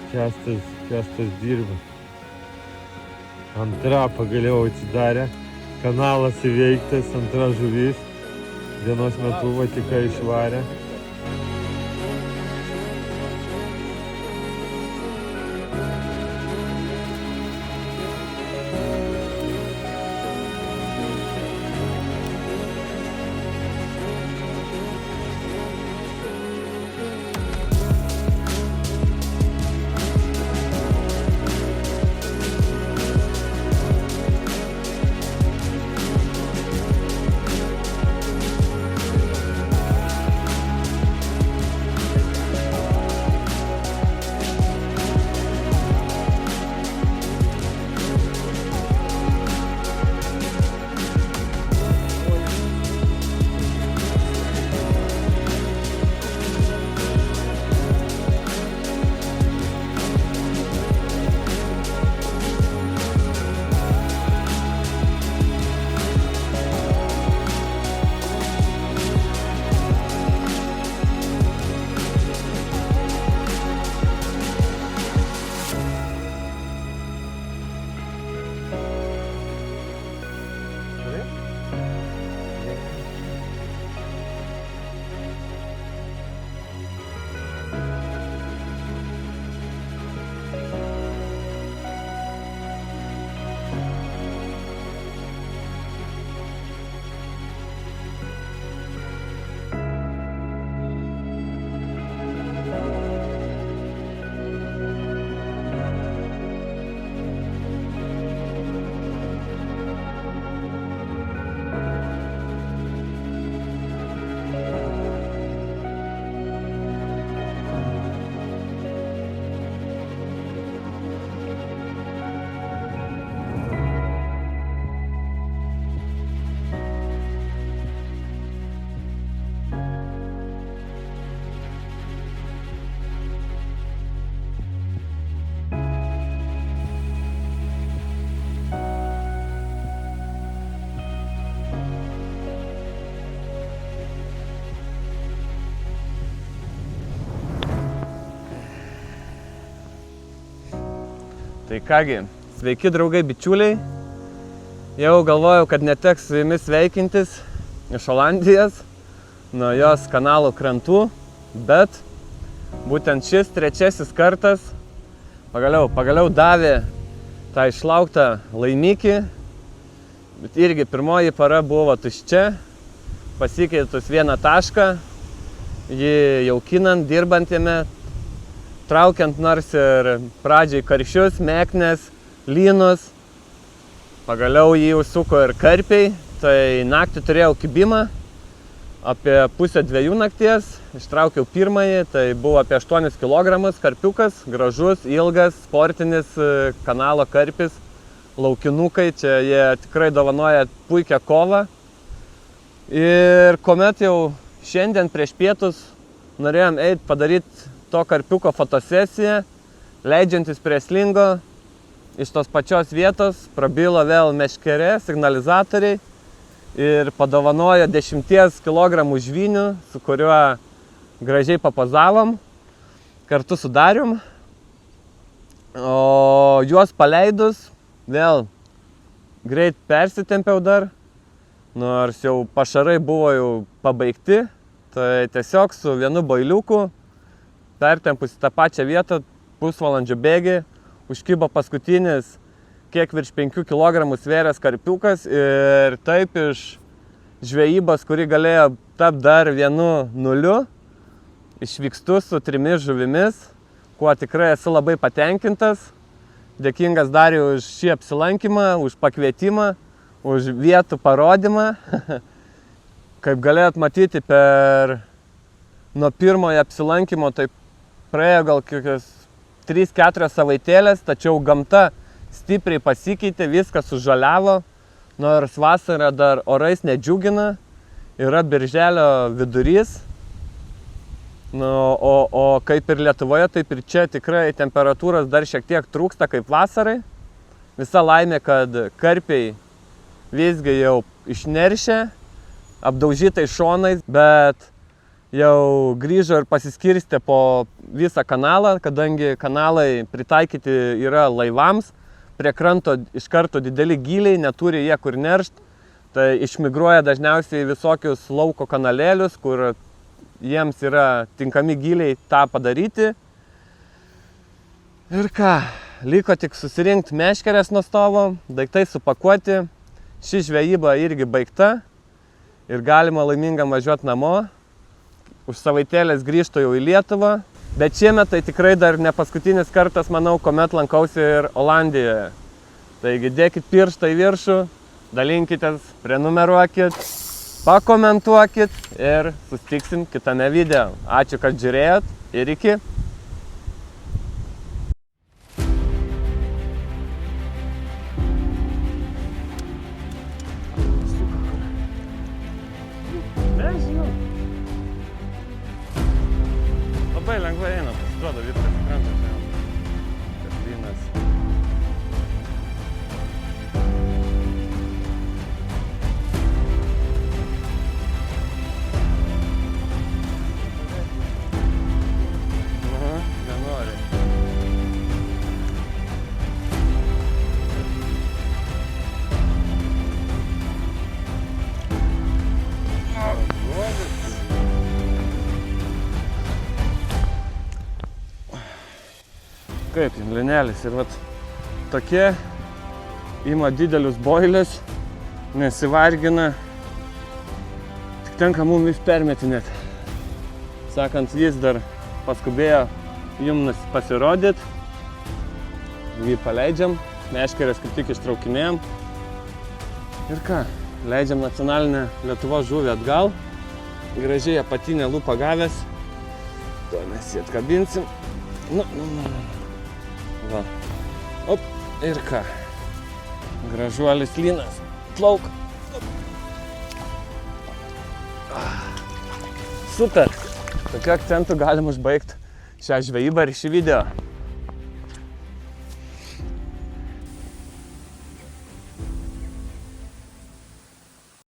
Kęstas dirba. Antra pagaliau atsidarė. Kanalas įveiktas, antra žuvis. Dienos metu Vatiką išvarė. Tai kągi, sveiki draugai bičiuliai, jau galvojau, kad neteks su jumis sveikintis iš Olandijos, nuo jos kanalo krantų, bet būtent šis trečiasis kartas pagaliau davė tą išlauktą laimikį, bet irgi pirmoji para buvo tuščia, pasikeitus vieną tašką, jį jaukinant, dirbant jame, traukiant nors ir pradžiai karšius, meknes, lynus. Pagaliau jį užsuko ir karpiai, tai naktį turėjau kibimą, apie 1:30 nakties, ištraukiau pirmąjį, tai buvo apie 8 kg karpiukas, gražus, ilgas, sportinis kanalo karpis, laukinukai, čia jie tikrai dovanoja puikią kovą. Ir kuomet jau šiandien prieš pietus norėjom eiti padaryti to karpiuko fotosesiją, leidžiantis prie slingo, iš tos pačios vietos prabilo vėl meškerė, signalizatoriai ir padovanojo 10 kg žvynių, su kuriuo gražiai papozavom kartu su Darium. O juos paleidus vėl greit persitempiau dar, nors jau pašarai buvo jau pabaigti, tai tiesiog su vienu bailiuku pertempus į tą pačią vietą, pusvalandžio bėgį, užkibo paskutinis kiek virš 5 kg svėręs karpiukas ir taip iš žvejybos, kuri galėjo tapti dar 1-0, išvykstu su 3 žuvimis, kuo tikrai esu labai patenkintas. Dėkingas Dariui už šį apsilankymą, už pakvietimą, už vietų parodymą. Kaip galėjot matyti, nuo pirmojo apsilankymo taip praėjo gal kokios 3-4 savaitėlės, tačiau gamta stipriai pasikeitė, viskas sužaliavo, nors vasarą dar orais nedžiugina, yra birželio vidurys. O kaip ir Lietuvoje, taip ir čia tikrai temperatūros dar šiek tiek trūksta kaip vasarai. Visa laimė, kad karpiai visgi jau išneršia, apdaužytais šonais, bet jau grįžo ir pasiskirstė po visą kanalą, kadangi kanalai pritaikyti yra laivams, prie kranto iš karto dideli gyliai, neturi jie kur neršt, tai išmigruoja dažniausiai visokius lauko kanalėlius, kur jiems yra tinkami gyliai tą padaryti. Ir ką, liko tik susirinkti meškeres nuo stovo, daiktai supakuoti, ši žvejyba irgi baigta ir galima laimingam važiuoti namo. Už savaitėlės grįžtu jau į Lietuvą, bet šiemet tai tikrai dar ne paskutinis kartas, manau, kuomet lankausi ir Olandijoje. Taigi dėkit pirštą į viršų, dalinkitės, prenumeruokit, pakomentuokit ir susitiksim kitame video. Ačiū, kad žiūrėjot ir iki. Labai lengvai eina, pasiduoda viskas krantas. Katlynas. Aha, nenori. Kaip linelės ir vat tokie ima didelius boilius, nesivargina, tik tenka mum vis permetinėt. Sakant, jis dar paskubėjo jums pasirodyt, jį paleidžiam, meškerės kaip tik ištraukinėjam. Ir ką, leidžiam nacionalinę Lietuvos žuvį atgal, gražiai apatinę lūpą gavęs, to mes jį atkabinsim. Va. Op, ir ką. Gražuolis lynas. Plauk. Super. Tokiu akcentu galim užbaigti šią žvejybą ir šį video.